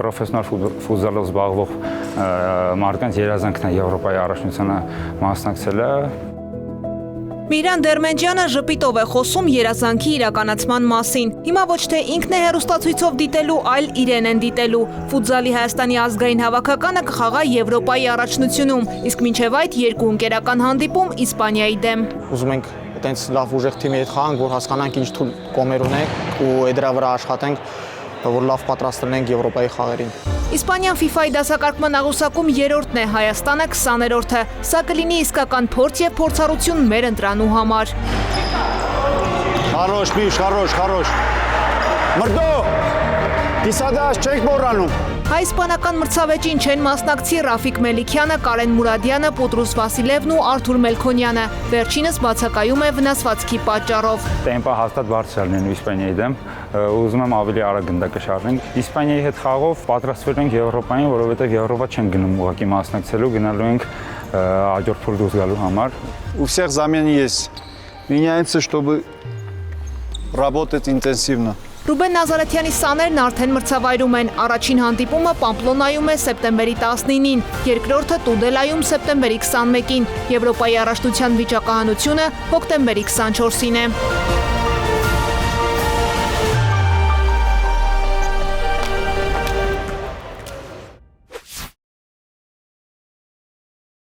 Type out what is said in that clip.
պրոֆեսիոնալ ֆուտզալով զբաղվող մարդկանց երազանքն է Եվրոպայի առաջնությանը մասնակցելը։ Միրան Դերմենջյանը ժպիտով է խոսում երազանքի իրականացման մասին։ Հիմա ոչ թե ինքն է հեռուստացույցով դիտելու, այլ իրեն են դիտելու։ Ֆուտզալի Հայաստանի ազգային հավաքականը կխաղա Եվրոպայի առաջնությունում, իսկ մինչև այդ երկու ընկերական հանդիպում Իսպանիայի դեմ։ Ուզում ենք այտենց լավ ուժեղ թիմի հետ խաղանք, որ հասկանանք ինչ թույլ կոմեր ունենք ու դրա վրա աշխատենք, որ լավ պատրաստ լինենք Եվրոպայի խաղերին։ Իսպանիան FIFA-ի դասակարգման աղյուսակում երրորդն է, Հայաստանը 20-րդը։ Սա կլինի իսկական փորձ եւ փորձառություն մեր ընտրանու համար։ Хорош, Միշ, хорош։ Մրդո, կիսադաշ չենք մոռանում։ Հայ-իսպանական մրցավեճին չեն մասնակցի Ռաֆիկ Մելիքյանը, Կարեն Մուրադյանը, Պուտրուս Վասիլևն ու Արթուր Մելքոնյանը։ Վերջինս բացակայում է վնասվածքի պատճառով։ Տեմպը հաստատ բարձր է լինելու Իսպանիայի դեմ, ուզում եմ ավելի արագ գնդակը շարժենք։ Իսպանիայի հետ խաղով պատրաստվել ենք Եվրոպային, որովհետև Եվրոպա չենք գնում ուղղակի մասնակցելու, գնալու ենք հաջորդ փուլ դուրս գալու համար։ У всех замены есть. Меняется, чтобы работать интенсивно. Ռուբեն Նազարեթյանի սաներն արդեն մրցավայրում են։ Առաջին հանդիպումը Պամպլոնայում է սեպտեմբերի 19-ին, երկրորդը Տուդելայում սեպտեմբերի 21-ին, Եվրոպայի առաջնության վիճակահանությունը հոկտեմբերի 24-ին է։